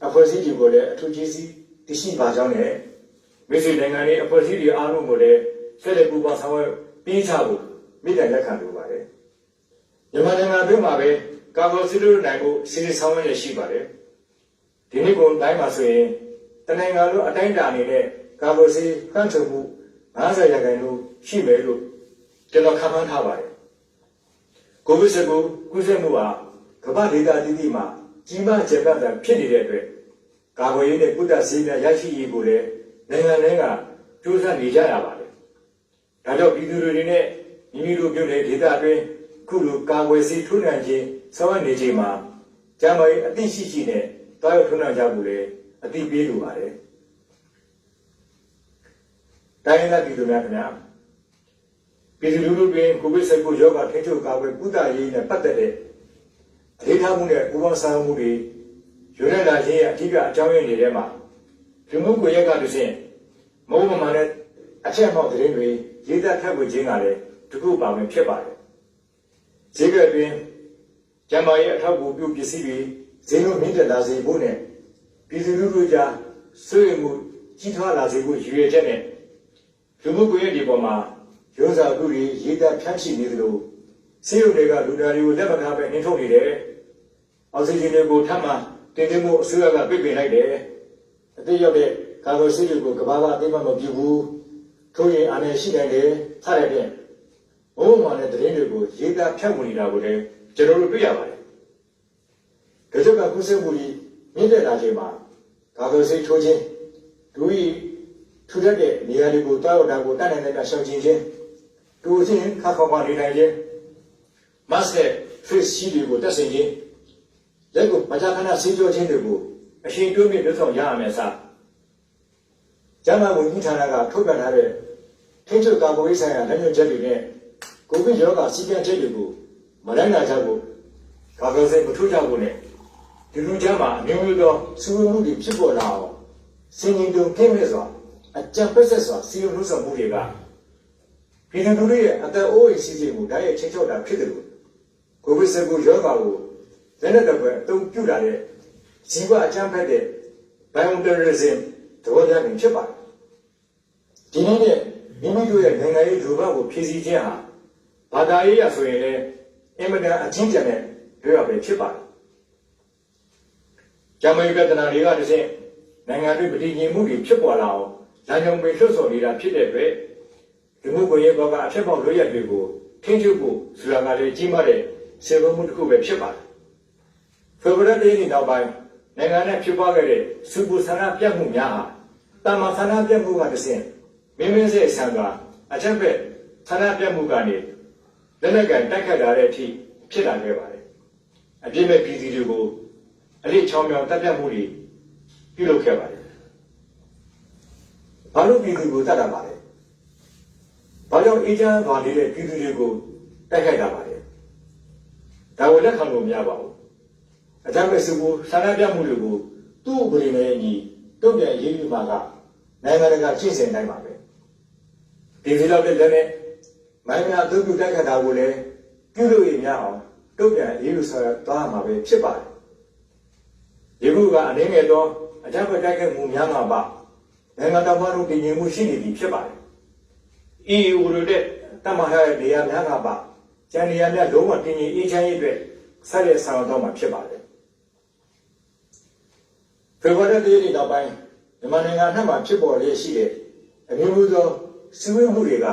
အဖွဲ့အစည်းတွေကိုလည်းအထူးကြီးစီးတရှိပါကြောင်းနဲ့မိတ်ဆွေနိုင်ငံတွေအဖွဲ့အစည်းတွေအားလုံးကိုလည်းဆက်လက်ပူးပေါင်းဆောင်ရွက်ပေးကြဖို့မိတ္တလက်ခံလိုပါတယ်။မြန်မာနိုင်ငံအတွင်းမှာပဲကာကွယ်ဆေးထုတ်နိုင်ဖို့စီစဉ်ဆောင်ရွက်ရရှိပါတယ်။ဒီနေ့ကုန်တိုင်းမှာဆိုရင်တနိုင်ငံလုံးအတိုင်းအတာအနေနဲ့ကာကွယ်ဆေးဖန်ထုတ်မှု50 ရာခိုင်နှုန်းရှိမယ်လို့ကျွန်တော်ခန့်မှန်းထားပါတယ်။ကိုဗစ်-19ကူးစက်မှုဟာကမ္ဘာဒေသအသီးသီးမှာကြီးမားကျယ်ပြန့်စွာဖြစ်နေတဲ့အတွက်ကာကွယ်ရေးနဲ့ကုသဆေးများရရှိရေးကိုလည်းနိုင်ငံတိုင်းကကြိုးစားနေကြရပါတယ်။ဒါကြောင့်ပြည်သူတွေနဲ့မိမိတို့ပြည်နယ်ဒေသအတွင်းခုလိုကာကွယ်ဆေးထိုးနှံခြင်းဆောင်ရွက်နေချိန်မှာကျန်းမာရေးအသိရှိနဲ့တောက်ရောက်ထိုးနှံကြဖို့လည်းအသိပေးလိုပါတယ်။တိုင်းရင်းသားပြည်သူများခင်ဗျာပြည်သူလူထုတွင်ကိုဗစ်-19ရောဂါထိန်းချုပ်ကာကွယ်ကုသရေးနဲ့ပတ်သက်တဲ့အလေးထားမှုနဲ့ပူးပေါင်းဆောင်ရွက်မှုတွေရွေးရလာခြင်းရဲ့အဓိကအကြောင်းရင်းတွေထဲမှာလူမှုကွန်ရက်ကတစ်ဆင့်မဟုတ်မှန်တဲ့အချက်အမောက်သတင်းတွေရေးသားထပ်ဝေခြင်းကလည်းတစ်ခုပါဝင်ဖြစ်ပါတယ်။ဈေးကွက်တွင်ကျန်းမာရေးအထောက်အကူပြုပစ္စည်းတွေဈေးနှုန်းမြင့်တက်လာစေဖို့နဲ့ပြည်သူလူထုကြားစိုးရိမ်မှုကြီးထွားလာစေဖို့ရည်ရွယ်ချက်နဲ့လူမှုကွန်ရက်တွေပေါ်မှာရုံးစာအုပ်တွေရေးသားဖြန့်ချိနေသလိုဆေးရုံတွေကလူနာတွေကိုလက်မခံပဲနှင်ထုတ်နေတယ်။အောက်ဆီဂျင်တွေကိုထပ်မံတင်သွင်းမှုအစိုးရကပြစ်ပင်လိုက်တယ်။အသေးရောက်တဲ့ကာကွယ်ဆေးတွေကိုကမ္ဘာကအသိမှမပြုဘူး။ထို့ရင်အနေရှိနိုင်တယ်စတဲ့ဖြင့်ဘုံမှန်တဲ့သတင်းတွေကိုရေးသားဖြန့်ဝေနေတာကိုလည်းကျွန်တော်တို့တွေ့ရပါတယ်။ဒါကြောင့်ကုသမှုကြီးမြင့်တက်လာချိန်မှာကာကွယ်ဆေးထိုးခြင်းဒူရီထူထပ်တဲ့နေရာတွေကိုတောက်ရောက်တာကိုတတ်နိုင်တဲ့ရှောင်ကျဉ်ခြင်းတူချင်းခါခေါပါနေနိုင်ခြင်းmask နဲ့ face shield တွေကိုတက်ဆင်ခြင်းလက်ကိုမကြာခဏဆေးကြောခြင်းတွေကိုအရှင်တွင်းမြင့်လွတ်ဆောင်ရရမယ်စကျန်းမာရေးဝန်ကြီးဌာနကထုတ်ပြန်ထားတဲ့ ထိချုပ်ကာကွယ်ရေးဆိုင်ရာလက်ညှိုးချက်တွေနဲ့ကိုဗစ်ရောဂါစည်းကမ်းချက်တွေကိုမလိုက်နိုင်ကြဘူးကာကွယ်ဆေးမထိုးကြဘူးနဲ့ဒီလူချမ်းမှာအမျိုးမျိုးသောစူးဝေးမှုတွေဖြစ်ပေါ်လာအောင်စင်ရင်တုံခင်းမဲ့စွာအကြံပက်ဆက်စွာစီရင်လို့ဆောင်မှုတွေကပြည်သူလူထုရဲ့အသက်အိုးအိမ်စီးစိမ်ကိုဓာတ်ရိုက်ချင်းချောက်တာဖြစ်တယ်လို့ကိုဗစ်-19ရောဂါကိုလက်နက်တပ်ဖွဲ့အသုံးပြုလာတဲ့ဇီဝအကြမ်းဖက်တဲ့ bioterrorism သဘောတရားမျိုးဖြစ်ပါတယ်ဒီနေ့နဲ့မိမိတို့ရဲ့နိုင်ငံရေးလူ့ဘကိုဖြည့်ဆည်းခြင်းဟာဘာသာရေးရဆိုရင်လည်းအင်မတန်အချင်းကျန်တဲ့တွေ့ရပဲဖြစ်ပါတယ်ဂျာမနီပြည်ထနာတွေကတည်းကနိုင်ငံတွေပဋိညာဉ်မှုတွေဖြစ်ပေါ်လာအောင်လမ်းကြောင်းပေးလှုပ်ဆောင်နေတာဖြစ်တဲ့အတွက်ဒီမှုကိုရဲ့ဘောကအဖြစ်ပေါက်လို့ရတွေကိုထိန်းချုပ်ဖို့ဆိုတာကလည်းကြီးမားတဲ့စေဘမှုတစ်ခုပဲဖြစ်ပါတယ်ဖေဖော်ဝါရီလနောက်ပိုင်းနိုင်ငံနဲ့ဖြစ်ပွားခဲ့တဲ့စူပူဆန္ဒပြမှုများဟာတာမန်ဆန္ဒပြမှုကတည်းကမင်းမင်းစေဆံကအချက်ပဲဆန္ဒပြမှုကနေလက်နက်ကန်တိုက်ခတ်လာတဲ့အထိဖြစ်လာခဲ့ပါတယ်အပြည့်မဲ့ပြည်သူတွေကိုအလေးချောင်းမြောင်တပ်ဖြတ်မှုတွေပြုလုပ်ခဲ့ပါတယ်ဘာလို့ပြည်သူကိုတတ်တာပါလဲဘာကြောင့်အေဂျင့်သွားနေတဲ့ပြည်သူတွေကိုတိုက်ခိုက်တာပါလဲဒါကိုလက်ခံလို့မရပါဘူးအကြမ်းဖက်စစ်ဘူးဆန္ဒပြမှုတွေကိုသူ့ဥပဒေနဲ့အညီတုံ့ပြန်ရေးယူမှာကနိုင်ငံတကာရှင်းစင်တိုင်းပါပဲဒီလိုတဲ့လက်နဲ့မိုင်းများအသုံးပြုတိုက်ခတ်တာကိုလည်းပြုလို့ရများအောင်တုံ့ပြန်ရေးယူဆောင်ရွက်သွားမှာပဲဖြစ်ပါတယ်ဒီခုကအနေငယ်တော့အကြမ်းဖက်တိုက်ခိုက်မှုများမှာပါနိုင်ငံတော်ဘာလို့တည်ငြိမ်မှုရှိနေပြီဖြစ်ပါတယ် EU တို့တဲ့တမဟာရဲ့နေရာများမှာပါကျန်နေရာများလုံးဝတည်ငြိမ်အေးချမ်းရေးအတွက်ဆက်လက်ဆောင်တော့မှာဖြစ်ပါတယ်ဖေဖော်ဝါရီလနောက်ပိုင်းမြန်မာနိုင်ငံအနှံ့မှာဖြစ်ပေါ်လျက်ရှိတဲ့အမျိုးမျိုးသောစီးပွားမှုတွေက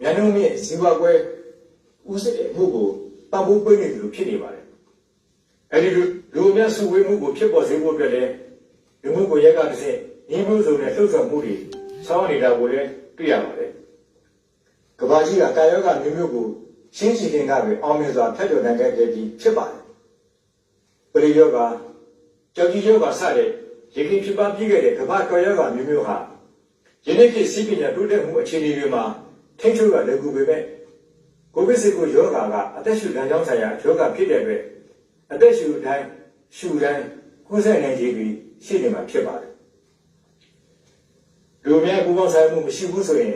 မြန်နှုန်းမြင့်ဇီဝကွဲဥစတဲ့မှုကိုပံ့ပိုးပေးနေတယ်လို့ဖြစ်နေပါတယ်အဲဒီလူအများစုဝေးမှုကိုဖြစ်ပေါ်စေဖို့အတွက်လည်းလူမှုကိုရက်ကတစ်ဆင့်ညီမှုစုံနဲ့လှုပ်ဆောင်မှုတွေဆောင်းနေတာကိုလည်းတွေ့ရပါတယ်ကမ္ဘာကြီးကကာယောဂမျိုးမျိုးကိုရှင်းရှင်းလင်းလင်းကပဲအောင်မြင်စွာဖျက်ချော်နိုင်ခဲ့ပြီးဖြစ်ပါတယ်ပရိယောဂကြောက်ကြီးယောဂစတဲ့ရေခင်ဖြစ်ပါပြီးခဲ့တဲ့ကမ္ဘာတော်ယောဂမျိုးမျိုးဟာယနေ့ခေတ်စီးပညာတိုးတက်မှုအခြေအနေတွေမှာထိန်းချုပ်ရလည်းကူပေမဲ့ကိုဗစ်-19ယောဂါကအသက်ရှူလမ်းကြောင်းဆိုင်ရာယောဂဖြစ်တဲ့အတွက်အသက်ရှူတိုင်းကူးစက်နိုင်ခြင်းပြီးရှိနေမှာဖြစ်ပါတယ်လူများပူပေါင်းဆိုင်မှုမရှိဘူးဆိုရင်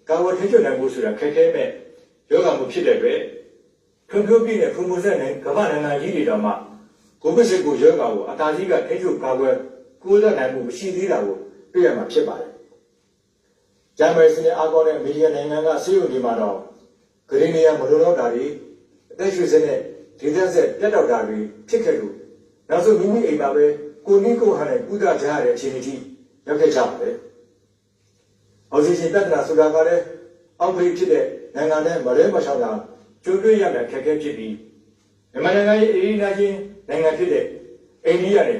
ကာဝထိန်းချုပ်နိုင်မှုဆိုတာခက်ခဲမဲ့ယောဂမှုဖြစ်တဲ့အတွက်ဖွံ့ဖြိုးပြီးတဲ့ဖွံ့ဖြိုးဆက်နိုင်ကမ္ဘာနိုင်ငံကြီးတွေတော်မှာကိုဗစ်-19ယောဂါကိုအတားကြီးကထိန်းချုပ်ကာကွယ်ကိုးစားနိုင်မှုမရှိသေးတာကိုတွေ့ရမှာဖြစ်ပါတယ်ဂျာမနီစနစ်အားကောင်းတဲ့အမေရိကန်နိုင်ငံကဆေးရုံတွေမှာတော့ဂရင်းနေရမလိုတော့တာတွေအသက်ရှူစက်နဲ့ဒေသဆက်ပြတ်တောက်တာတွေဖြစ်ခဲ့လို့နောက်ဆုံးမိမိအိမ်မှာပဲကိုနီးကိုဟန်နဲ့ကုသကြရတဲ့အခြေအနေကြီးရောက်ခဲ့ကြပါတယ်အောက်ဆီဂျင်ပြတ်တာဆိုတာကလည်းအောက်ဖိဖြစ်တဲ့နိုင်ငံနဲ့မရဲမချောင်းတာကျိုးတွေ့ရတဲ့ခက်ခဲဖြစ်ပြီးမြန်မာနိုင်ငံရဲ့အေးနာချင်းနိုင်ငံဖြစ်တဲ့အိန္ဒိယနဲ့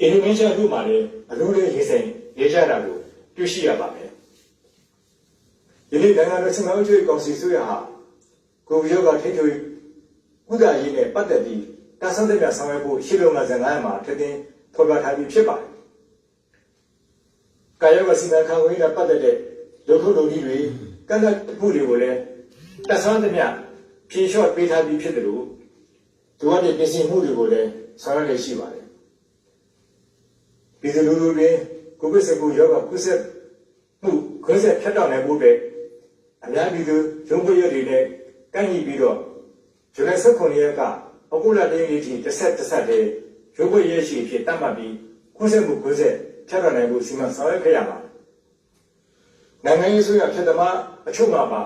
အင်ဒိုနီးရှားတို့မှာလည်းအလို့လေးရေးဆိုင်ရေးကြတာကိုတွေ့ရှိရပါမယ်။ဒီနေ့နိုင်ငံတော်စီမံအုပ်ချုပ်ရေးကောင်စီဆိုရဟာကိုဗစ်ရောဂါထိန်းချုပ်ကုသရေးနဲ့ပတ်သက်ပြီးတာဆန်းတဲ့ဆောင်ရွက်ဖို့ရှေ့လုံငါစဉ်900မှာထပ်တင်ဖော်ပြထားပြီးဖြစ်ပါတယ်။ကာယဝစီမံခန့်ခွဲရေးနဲ့ပတ်သက်တဲ့လုပ်ထုံလုပ်နည်းတွေကန့်သတ်မှုတွေကိုလည်းတာဆန်းတဲ့ဖြေလျှော့ပေးထားပြီးဖြစ်တယ်လို့ဒီဝတ်တဲ့ပြင်ဆင်မှုတွေကိုလည်းဆောင်ရွက်နေရှိပါတယ်။ပြည်သူလူထုတွေကိုဗစ်-19ရောဂါကူးစက်မှုခွဲဆက်ဖြတ်တောက်နိုင်ဖို့အတွက်အများပြည်သူရုံးခွဲရတွေနဲ့ကန့်ညီပြီးတော့ဇူလိုင်19ရက်ကအခုလတည်းကြီးတစ်ဆက်တည်းရုံးခွဲရရှိဖြစ်တတ်မှတ်ပြီးကူးစက်မှုခွဲဆက်ဖြတ်တောက်နိုင်ဖို့စီမံဆောင်ရွက်ခဲ့ရပါတယ်။နိုင်ငံရေးဆိုရဖြစ်သမားအချို့မှာပါ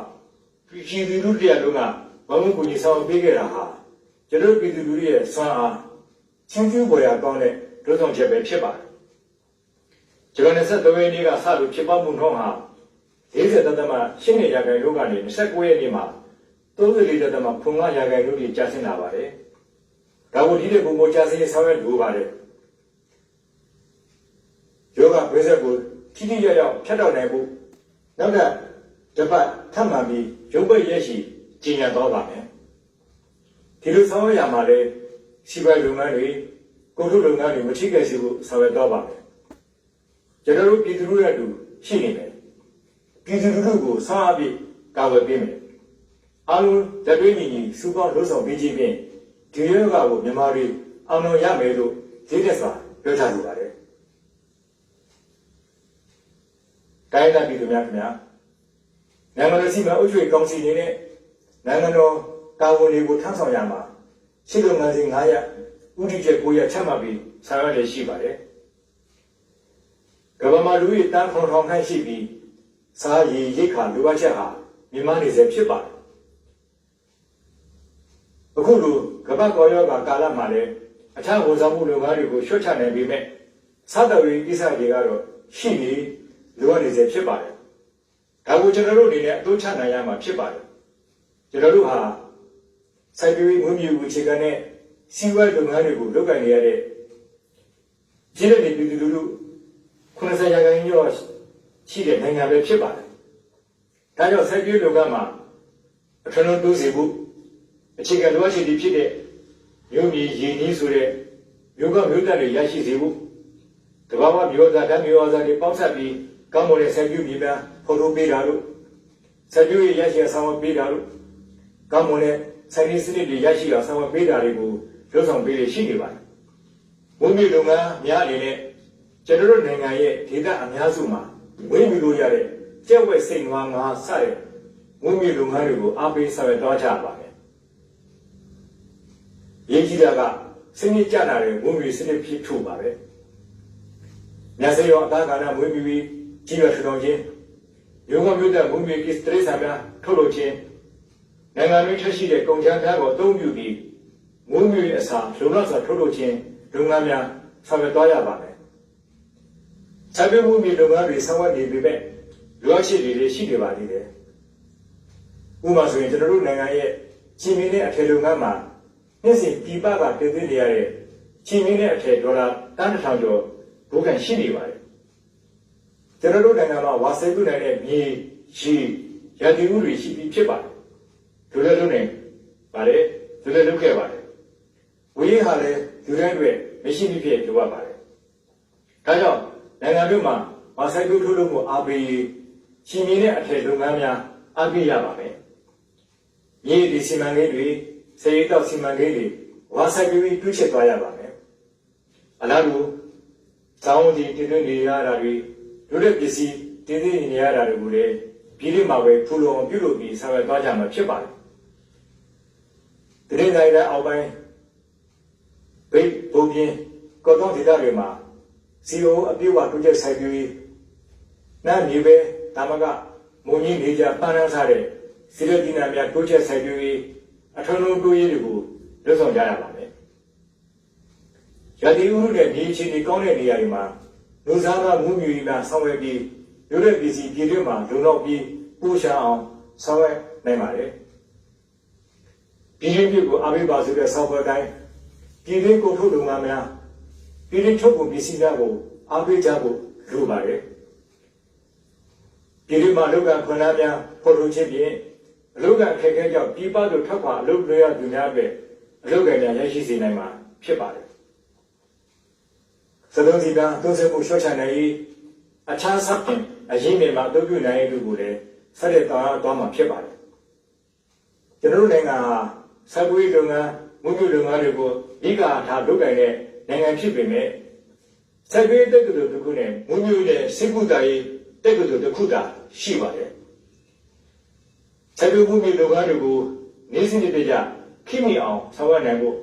ပြည်သူလူထုတရားလုံးကဘာမှကိုကြီးဆောင်ပေးခဲ့တာဟာကျွန်တော်ပြည်သူလူထုရဲ့ဆွမ်းအားချင်းကျူးပေါ်ရကောင်းတဲ့ဒုဆောင်ချက်ပဲဖြစ်ပါတယ်။ကျွန်တော်23ရက်နေ့ကစလို့ဖြစ်ပွားမှုနှုန်းဟာ40.8နေရာခိုင်နှုန်းကနေ29ရက်နေ့မှာ34.9ရာခိုင်နှုန်းထိကျဆင်းလာပါတယ်။ဒါကိုဒီတဲ့ပုံပေါ်ကျဆင်းဆောင်ရွက်လိုပါတယ်။ယောဂဝိဇ္ဇကိုထိထိရောက်ရောက်ဖြတ်တောက်နိုင်ဖို့နောက်တစ်ပတ်ထပ်မှန်ပြီးရုပ်ပိတ်ရရှိကြီးညာတော့ပါမယ်။ဒီလိုဆောင်ရွက်ရမှာလေစီးပွားရေးလုပ်ငန်းတွေကုန်ထုတ်လုပ်ငန်းတွေမထိခိုက်စေဖို့ဆောင်ရွက်တော့ပါမယ်။ကျွန်တော်တို့ပြည်သူလူထုရဲ့အတူရှိနေတယ်။ ပြည်သူလူထုကိုဆောင်းအပ်ပြီးကာကွယ်ပေးမယ်အားလုံးလက်တွဲညီညီစုပေါင်းလှုပ်ဆောင်ပေးခြင်းဖြင့်ဒီရောဂါကိုမြန်မာတွေအောင်မြင်ရမယ်လို့ရည်သက်စွာပြောထားလိုပါတယ်တိုင်းဒေသပြည်သူများခင်ဗျာနိုင်ငံတော်စီမံအုပ်ချုပ်ရေးကောင်စီအနေနဲ့နိုင်ငံတော်တာဝန်တွေကိုထမ်းဆောင်ရမှာရှစ်လုပ်ငန်းစဉ်9ရပ်ဥတီချက်9ရပ်ချမှတ်ပြီးဆောင်ရွက်ရရှိပါတယ်ကမ္ဘာမှာလူဦးရေတန်း9000ခန့်ရှိပြီးစားရည်ရိတ်ခါလိုအပ်ချက်ဟာမြင့်မားနေစေဖြစ်ပါတယ်အခုလိုကမ္ဘာ့ကောရောဂါကာလမှာလည်းအခြားဝန်ဆောင်မှုလုပ်ငန်းတွေကိုလျှော့ချနိုင်ပေမဲ့စားတော်ရေးကိစ္စတွေကတော့ရှိနေလိုအပ်နေစေဖြစ်ပါတယ်ဒါကိုကျွန်တော်တို့အနေနဲ့အသုံးချနိုင်ရမှာဖြစ်ပါတယ်ကျွန်တော်တို့ဟာစိုက်ပျိုးရေးငွေမြူအခြေခံတဲ့စီးပွားရေးလုပ်ငန်းတွေကိုလုပ်ကိုင်နေရတဲ့ပြည်내ပြည်သူလူထု90%ကျော်ရှိတဲ့နိုင်ငံပဲဖြစ်ပါတယ်ဒါကြောင့်စိုက်ပျိုးရေးလုပ်ငန်းမှာအထူးတိုးစေဖို့အခြေခံလိုအပ်ချက်တွေဖြစ်တဲ့မြို့မြေရင်းနှီးဆိုတဲ့မြို့ကမြို့တပ်တွေရရှိစေဖို့တဘာဝမျိုးသားဓာတ်မျိုးသားတွေပေါင်းစပ်ပြီးကောင်းမွန်တဲ့စိုက်ပျိုးမြေများဖော်ထုတ်ပေးတာလို့စိုက်ပျိုးရေးရရှိအောင်ဆောင်ရွက်ပေးတာလို့ကောင်းမွန်တဲ့စိုက်ပျိုးစနစ်တွေရရှိအောင်ဆောင်ရွက်ပေးတာတွေကိုလုပ်ဆောင်ပေးရရှိနေပါတယ်ဝင်းမြေလုပ်ငန်းများအနေနဲ့ကျွန်တော်တို့နိုင်ငံရဲ့ဒေသအများစုမှာဝင်းမြေလို့ရတဲ့ကျက်ဝက်စိတ်နွားငါးစတဲ့ဝင်းမြေလုပ်ငန်းတွေကိုအားပေးဆောင်ရွက်သွားကြပါမယ်ရင်းကြီးတာကစနစ်ကျတာတဲ့ဝင်းမြေစနစ်ဖြစ်ထုတ်ပါပဲညစေရောအသားကဏ္ဍဝင်းမြေကြီးရထူထောင်ခြင်းယောဂမျိုးတဲ့ဝင်းမြေကိစ္စတရိษံများထုတ်လုပ်ခြင်းနိုင်ငံတွင်းထရှိတဲ့ကုန်ကြမ်းများကိုအသုံးပြုပြီးဝင်းမြေအစားလုံလောက်စွာထုတ်လုပ်ခြင်းလုပ်ငန်းများဆောင်ရွက်သွားရပါမယ်။စာပေဝင်းမြေလုပ်ငန်းတွေဆောင်ရွက်နေပေမဲ့လိုအပ်ချက်တွေရှိနေပါသေးတယ်။ဥပမာဆိုရင်ကျွန်တော်တို့နိုင်ငံရဲ့ချင်းမင်းနဲ့အထည်လုပ်ငန်းမှာနှစ်စဉ်ပြည်ပကတည်သိနေရတဲ့ချင်းမင်းနဲ့အထည်ဒေါ်လာ1000ကျော်ဘိုးကန်ရှိနေပါတယ်။ကျွန်တော်တို့နိုင်ငံမှာဝါစိတ်ပြုနိုင်တဲ့မြေရှိရည်တည်မှုတွေရှိပြီးဖြစ်ပါတယ်။ဒုလည်းလုံးနေပါတယ်ဒုလည်းလုပ်ခဲ့ပါတယ်။ဝေးဟာလည်းလူတိုင်းတွေမရှိမဖြစ်လိုအပ်ပါတယ်။ဒါကြောင့်နိုင်ငံတို့မှာဝါဆိုင်ထုတ်လုပ်မှုအားပေးရှင်မြင်းတဲ့အထည်လုပ်ငန်းများအားပေးရပါမယ်။မြေဒီစီမံကိန်းတွေစေရေးတောက်စီမံကိန်းတွေဝါဆိုင်ပြီးတွှချက်သွားရပါမယ်။အလားတူစောင်းဒီတည်နေရတာတွေလူတဲ့ပစ္စည်းတည်နေရတာတွေကိုလည်းပြည်လေးမှာပဲထူလုံအောင်ပြုလုပ်ပြီးဆောင်ရွက်သွားကြမှာဖြစ်ပါတယ်။တရင်တိုင်းအောက်ပိုင်းဘိတ်ဘုံပြင်းကော်တောဒေသတွေမှာစီအိုအပြည့်အဝတိုးချက်ဆိုင်ပြီးနားမြေပဲတာမကမုံကြီးနေကြပန်းရမ်းစားတဲ့စီရဒီနာများတိုးချက်ဆိုင်ပြီးအထုံးလုံးတိုးရေးတွေကိုလွတ်ဆောင်ကြရပါမယ်။ရာသီဥတုနဲ့မြေအခြေအနေကောင်းတဲ့နေရာတွေမှာလူစားကမူးမြူရီများဆောင်ရွက်ပြီးလူတဲ့ပစ္စည်းပြည်တွင်းမှာလုံလောက်ပြီးပို့ချအောင်ဆောင်ရွက်နိုင်ပါတယ်။ပြည်တွင်းပြည်ကိုအားပေးပါဆိုတဲ့ဆောက်ဖွဲ့တိုင်းပြည်တွင်းကုန်ထုတ်လုပ်ငန်းများပြည်တွင်းထုတ်ကုန်ပစ္စည်းများကိုအားပေးကြဖို့လိုပါတယ်။ပြည်တွင်းမှာလုပ်ကံခွန်အားများဖော်ထုတ်ခြင်းဖြင့်အလုပ်ကံအခက်အခဲကြောင့်ပြည်ပသို့ထွက်ခွာအလုပ်လုပ်ရသူများအတွက်အလုပ်ကံများရရှိစေနိုင်မှာဖြစ်ပါတယ်။စလုံးစီကသုံးဆမှုလျှော့ချနိုင်ရေးအခြားဆက်ပြင်အရင်းမြစ်မှာအသုံးပြုနိုင်ရေးတို့ကိုလည်းဆက်လက်သွားမှာဖြစ်ပါတယ်။ကျွန်တော်တို့နိုင်ငံဟာစိုက်ပျိုးရေးလုပ်ငန်းမွေးမြူလုပ်ငန်းတွေကိုအဓိကထားလုပ်ကိုင်တဲ့နိုင်ငံဖြစ်ပေမဲ့စိုက်ပျိုးရေးတက္ကသိုလ်တစ်ခုနဲ့မွေးမြူတဲ့စိတ်ကူတာရေးတက္ကသိုလ်တစ်ခုသာရှိပါတယ်။စိုက်ပျိုးမှုလုပ်ငန်းတွေကိုနေ့စဉ်နေ့ကြခိမိအောင်ဆောင်ရွက်နိုင်ဖို့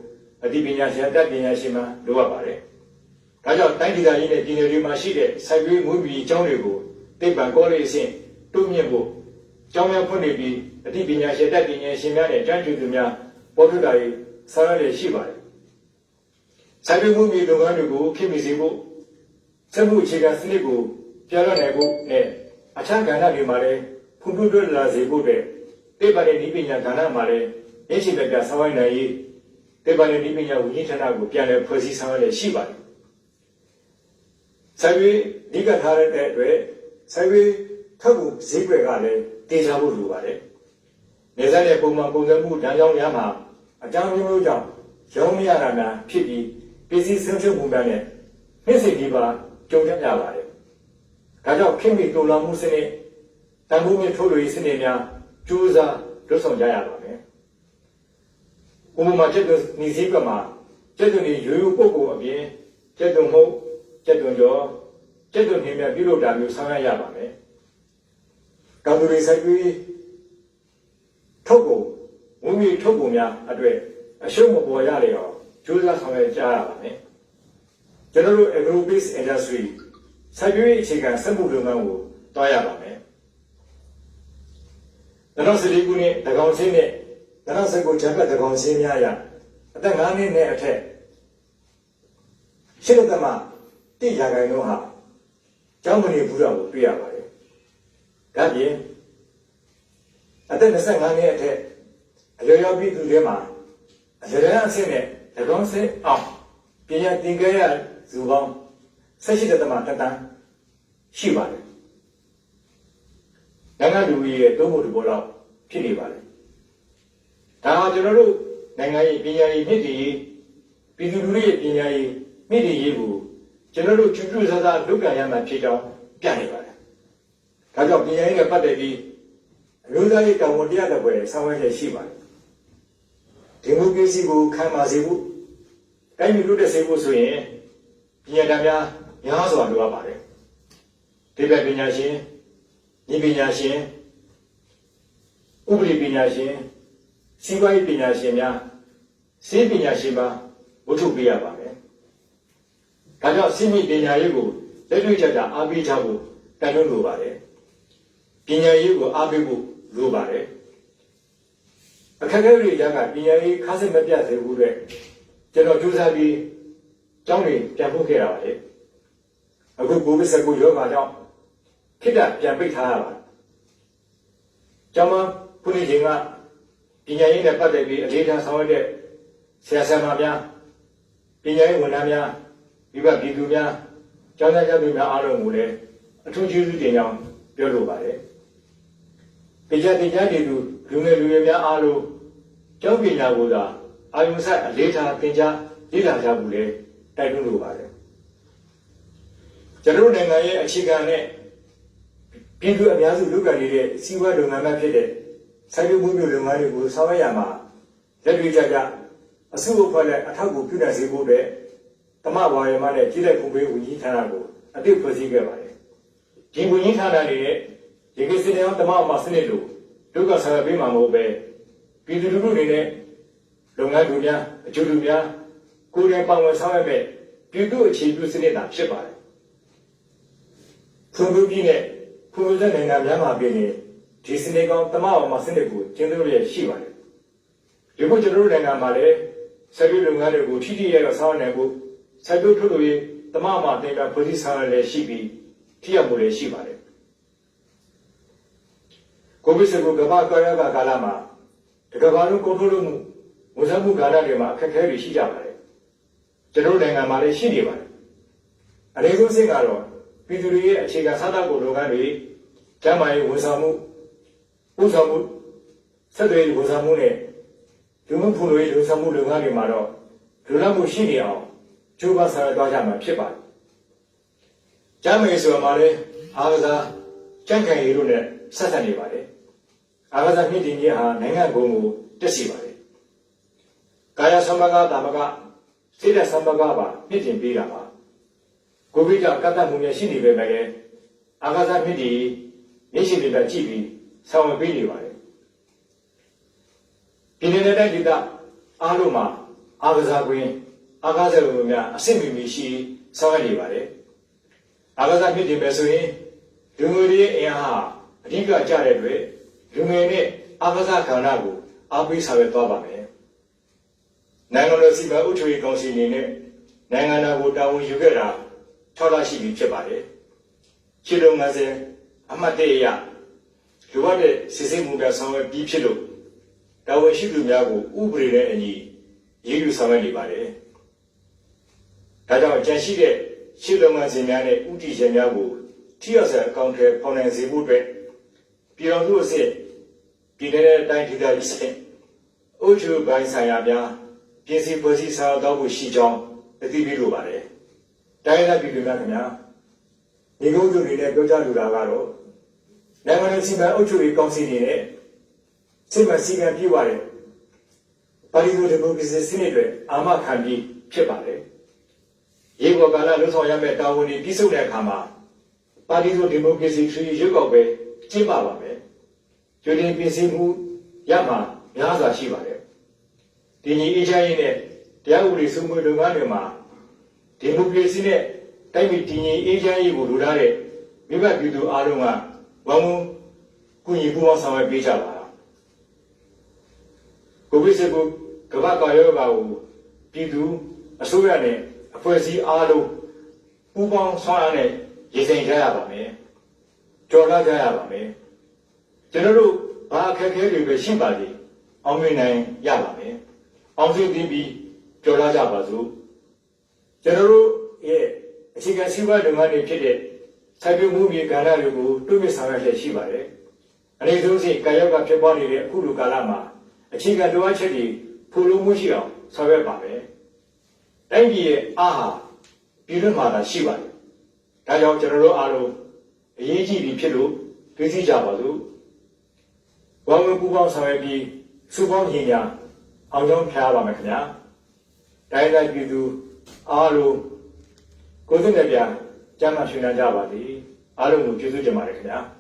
အသိပညာရှင်တက်ပညာရှင်မှလိုအပ်ပါတယ်။ဒါကြောင့်တိုင်းဒေသကြီးနဲ့ပြည်နယ်တွေမှာရှိတဲ့စိုက်ပျိုးမှုပြည်ကျောင်းတွေကိုတိပ္ပံကောလိပ်အဆင့်တိုးမြင့်ဖို့ကျောင်းများဖွင့်နေပြီးအသိပညာရှင်တက်ပညာရှင်များနဲ့ကျွမ်းကျင်သူများပေါ်ထွက်လာရေးဆောင်ရွက်ရရှိပါတယ်။စိုက်ပျိုးမှုပြည်လုပ်ငန်းတွေကိုခေတ်မီစေဖို့စက်မှုအခြေခံစနစ်ကိုပြောင်းလဲနိုင်ဖို့နဲ့အခြားကဏ္ဍတွေမှာလည်းဖွံ့ဖြိုးတိုးတက်လာစေဖို့အတွက်တိပ္ပံနဲ့ဤပညာကဏ္ဍမှာလည်းရရှိတဲ့ပြဆောင်ရွက်နိုင်ရေးတိပ္ပံနဲ့ဤပညာဝန်ကြီးဌာနကိုပြန်လည်ဖွဲ့စည်းဆောင်ရွက်ရရှိပါတယ်။စိုက်ပျိုးအဓိကထားတဲ့အတွက်စိုက်ပျိုးထုတ်ကုန်ဈေးကွက်ကလည်းတည်ထားဖို့လိုပါတယ်။နေစားတဲ့ပုံမှန်ပုံစံမှုတန်းကြောင်းများမှာအကြောင်းမျိုးကြောင့်ရောင်းမရတာများဖြစ်ပြီးပစ္စည်းဆုံးရှုံးမှုများနဲ့နှိမ့်စစ်ပြီးပါကြုံရပါတယ်။ဒါကြောင့်ခင်မီတူလာမှုစနစ် တန်ဖိုးမြင့်ထုတ်လို့စနစ်များကြိုးစားလုပ်ဆောင်ကြရပါမယ်ဥပမာကျက်သွန်နေစည်းကမှာကျက်သွန်ဒီရိုးရိုးပုဂ္ဂိုလ်အပြင်ကျက်သွန်မှုကျက်သွန်ကျော်ကျက်သွန်နေများပြုလုပ်တာမျိုးဆောင်ရွက်ရပါမယ်ကာတူရီစိုက်ပြီးထုတ်ကုန်ဝင်းကြီးထုတ်ကုန်များအတွက်အရှုံးမပေါ်ရလေအောင်ကြိုးစားဆောင်ရွက်ကြရပါမယ်ကျွန်တော်တို့ agro based industry စိုက်ပျိုးရေးအခြေခံစက်မှုလုပ်ငန်းကိုတွားရပါမယ်2014ခုနှစ်တကောင်စင်းနဲ့2019ဂျပန်တကောင်စင်းများအရအသက်9နှစ်နဲ့အထက်ရှစ်သက်မှတိရာခိုင်နှုန်းဟာကျောင်းမနေဘူးတော့ကိုတွေ့ရပါတယ်ဒါပြင်အသက်25နှစ်အထက်အရွယ်ရောက်ပြီးသူတွေမှာအရွယ်ရောက်အဆင့်နဲ့တကောင်စင်းအောင်ပညာသင်ကြားရသူပေါင်း18သက်မှတန်းရှိပါတယ်နိုင်ငံလူကြီးရဲ့သုံးဖို့တဘောလောက်ဖြစ်နေပါလေဒါဟာကျွန်တော်တို့နိုင်ငံရေးပညာရေးမြင့်တင်ရေးပြည်သူလူထုရဲ့ပညာရေးမြင့်တင်ရေးကိုကျွန်တော်တို့ကျူးကျူးဆဆလုပ်ကြရမှာဖြစ်ကြောင်းပြနေပါတယ်ဒါကြောင့်ပညာရေးနဲ့ပတ်သက်ပြီးအမျိုးသားရေးတာဝန်တရားတော်ပဲဆောင်ရွက်ရရှိပါတယ်ဒီမိုကရေစီကိုခံပါစေဖို့တိုင်းပြည်လူတက်စေဖို့ဆိုရင်ပညာတတ်များစွာလိုအပ်ပါတယ်ဒီဘက်ပညာရှင်ဉာဏ်ပညာရှင်ဥပဒေပညာရှင်စီးပွားရေးပညာရှင်များဆေးပညာရှင်ပါဝတ္ထုပေးရပါမယ်။ဒါကြောင့်စီးမိပညာရေးကိုလက်တွေ့ကျကျအားပေးကြဖို့တိုက်တွန်းလိုပါတယ်။ပညာရေးကိုအားပေးဖို့လိုပါတယ်။အခက်အခဲတွေကြားကပညာရေးခါးစစ်မပြတ်စေဘူးတဲ့ကျွန်တော်ကြိုးစားပြီးကျောင်းတွေပြန်ဖို့ခဲ့ရပါတယ်။အခုကိုဗစ်-19ရောဂါကြောင့်ခိတ္တပြန်ပိတ်ထားရပါတယ်။ကျောင်းမှာခုနှစ်ချိန်ကပညာရေးနဲ့ပတ်သက်ပြီးအလေးထားဆောင်ရွက်တဲ့ဆရာဆရာမများပညာရေးဝန်ထမ်းများမိဘပြည်သူများကျောင်းသားကျောင်းသူများအားလုံးကိုလည်းအထူးကျေးဇူးတင်ကြောင်းပြောလိုပါတယ်။ပညာသင်ကြားနေသူလူငယ်လူရွယ်များအားလုံးကျောင်းပညာကိုသာအာရုံစိုက်အလေးထားသင်ကြားလေ့လာကြဖို့လည်းတိုက်တွန်းလိုပါတယ်။ကျွန်တော်တို့နိုင်ငံရဲ့အခြေခံနဲ့ပြည်သူအများစုလုပ်ကိုင်နေတဲ့စီးပွားလုပ်ငန်းများဖြစ်တဲ့စိုက်ပျိုးမှုလုပ်ငန်းတွေကိုဆောင်ရွက်ရမှာလက်တွေ့ကျကျအစုအဖွဲ့နဲ့အထောက်အကူပြုနိုင်စေဖို့အတွက်တမဝါယမနဲ့ကြီးလက်ကုန်ပေးဝန်ကြီးဌာနကိုအသိဖွဲ့စည်းခဲ့ပါတယ်။ဒီဝန်ကြီးဌာနတွေရဲ့ဒီကိစ္စတွေအောင်တမအမစနစ်လို့ဒုက္ခဆောင်ရွက်ပေးမှာမဟုတ်ပဲပြည်သူလူထုတွေနဲ့လုပ်ငန်းတွေများအကျိုးလူများကိုယ်တိုင်ပါဝင်ဆောင်ရွက်မဲ့ပြည်သူအခြေပြုစနစ်သာဖြစ်ပါတယ်။ဖွံ့ဖြိုးပြီးနဲ့ဖွံ့ဖြိုးတဲ့နိုင်ငံများမှာပြည်နေဒီစနစ်ကောင်တမအောင်မှာစနစ်ကိုကျင်းသုံးရရှိပါတယ်ဒီကိုကျွန်တော်တို့နိုင်ငံမှာလည်းစိုက်ပျိုးလုပ်ငန်းတွေကိုထိထိရောက်ရောက်ဆောင်ရွက်နိုင်ဖို့စိုက်ပျိုးထုတ်လုပ်ရေးတမအောင်မှာတင်ပြဖွဲ့စည်းဆောင်ရွက်လည်းရှိပြီးထိရောက်မှုလည်းရှိပါတယ်ကိုဗစ်-19ကမ္ဘာ့ကာလကာလမှာဒီကမ္ဘာလုံးကုန်ထုတ်လုပ်မှုဝန်ဆောင်မှုကာလတွေမှာအခက်အခဲတွေရှိကြပါတယ်ကျွန်တော်တို့နိုင်ငံမှာလည်းရှိနေပါတယ်အရေးဆုံးစိတ်ကတော့ပြည်သူတွေရဲ့အခြေခံစားသောက်ကုန်လုပ်ငန်းတွေကျန်းမာရေးဝန်ဆောင်မှုဥဆောင်မှုဆက်သွယ်ရေးဝန်ဆောင်မှုနဲ့လူမှုဖွံ့ဖြိုးရေးဝန်ဆောင်မှုလုပ်ငန်းတွေမှာတော့လူလောက်မှုရှိနေအောင်ကြိုးပမ်းဆောင်ရွက်သွားကြမှာဖြစ်ပါတယ်။ကျန်းမာရေးဆိုတာမှာလည်းအားကစားကြံ့ခိုင်ရေးတို့နဲ့ဆက်ဆက်နေပါတယ်။အားကစားမြင့်တင်ရေးဟာနိုင်ငံဘုံကိုတက်စီပါတယ်။ကာယသမဂ္ဂတာမကစိတ်ဓာတ်သမဂ္ဂပါမြင့်တင်ပေးတာပါ။ကိုဗစ်ကြောင့်ကန့်သတ်မှုများရှိနေပေမဲ့လည်းအားကစားမြင့်တင်ရေးမျက်ရှိတွေကကြည့်ပြီးဆောင်ရွက်ပေးနေပါတယ်ပြည်내တိုင်းဒေသအားလုံးမှာအားကစားကွင်းအားကစားရုံများအဆင့်မီမီရှိဆောင်ရွက်နေပါတယ်အားကစားမြင့်တင်မယ်ဆိုရင်လူငယ်တွေရဲ့အင်အားအဓိကကျတဲ့အတွက်လူငယ်နဲ့အားကစားကဏ္ဍကိုအားပေးဆောင်ရွက်သွားပါမယ်နိုင်ငံတော်စီမံအုပ်ချုပ်ရေးကောင်စီအနေနဲ့နိုင်ငံတော်ကိုတာဝန်ယူခဲ့တာ6လရှိပြီဖြစ်ပါတယ်ခြေလုံ50အမှတ်တရရလိုအပ်တဲ့စစ်ဆေးမှုများဆောင်ရွက်ပြီးဖြစ်လို့တာဝန်ရှိသူများကိုဥပဒေနဲ့အညီရေးယူဆောင်ရွက်နေပါတယ်။ဒါကြောင့်ကြံရှိတဲ့ရှေ့လုပ်ငန်းစဉ်များနဲ့ဥတီချက်များကိုထိရောက်စွာအကောင့်ထဲဖော်နိုင်စေဖို့အတွက်ပြည်တော်စုအစစ်ပြည်내တိုင်းဒေသကြီးစစ်အုပ်ချုပ်ပိုင်းဆိုင်ရာများပြင်ဆင်ဖွဲ့စည်းဆောင်ရွက်သွားဖို့ရှိကြောင်းအသိပေးလိုပါတယ်။တိုင်းဒေသပြည်သူများခင်ဗျာဒီကုန်းစုတွေနဲ့ပြောကြားလိုတာကတော့ နိုင်ငံတော်စီမံအုပ်ချုပ်ရေးကောင်စီအနေနဲ့စိတ်မှစီကံပြည့်ဝတဲ့ပါတီစုဒီမိုကရေစီစနစ်တွေအာမခံပြီးဖြစ်ပါတယ်။ရေပေါ်ကာလလှုပ်ဆောင်ရမယ့်တာဝန်တွေပြည့်စုံတဲ့အခါမှာပါတီစုဒီမိုကရေစီရွေးကောက်ပွဲကျင်းပပါမယ်။ကျွေးတင်ပြင်ဆင်မှုရမှာများစွာရှိပါတယ်။ဒီညီအေးချမ်းရေးနဲ့တရားဥပဒေစိုးမိုးလုပ်ငန်းတွေမှာဒီမိုကရေစီနဲ့တိုင်းပြည်တည်ငြိမ်အေးချမ်းရေးကိုလိုလားတဲ့မိဘပြည်သူအားလုံးကဝမ်းဝန်းကူညီပူးပေါင်းဆောင်ရွက်ပေးကြပါကိုဗစ်19ကမ္ဘာ့ကာရောဂါကိုပြည်သူအစိုးရနဲ့အဖွဲ့အစည်းအားလုံးပူးပေါင်းဆောင်ရွက်နဲ့ရည်စင်ကြရပါမယ်ကြော်လာကြရပါမယ်ကျွန်တော်တို့ဘာအခက်အခဲတွေပဲရှိပါသေးအောင်မြင်နိုင်ရပါမယ်အောင်စုသိပြီးကြော်လာကြပါစို့ကျွန်တော်တို့ရဲ့အခြေခံစီးပွားရေးလုပ်ငန်းတွေဖြစ်တဲ့စိုက်ပျိုးမှုမြေကဏ္ဍတွေကိုတွန်းပြဆောင်ရွက်ရရှိပါတယ်အနေဆုံးစီကာရောဂါဖြစ်ပွားနေတဲ့အခုလိုကာလမှာအခြေခံလိုအပ်ချက်တွေဖူလုံမှုရှိအောင်ဆောင်ရွက်ပါမယ်။တိုင်းပြည်ရဲ့အားဟာပြည်တွင်းမှာသာရှိပါတယ်။ဒါကြောင့်ကျွန်တော်တို့အားလုံးအရေးကြီးပြီးဖြစ်လို့တွေးကြည့်ကြပါစို့။ဝမ်းဝန်းပူးပေါင်းဆောင်ရွက်ပြီးစုပေါင်းညီညာအောင်ကြောင်းဖျားပါမယ်ခင်ဗျာ။တိုင်းတိုင်းပြည်သူအားလုံးကိုယ်စိတ်နဲ့ပြန်ကျမ်းမာရွှင်လန်းကြပါသည်။အားလုံးကိုကျေးဇူးတင်ပါတယ်ခင်ဗျာ။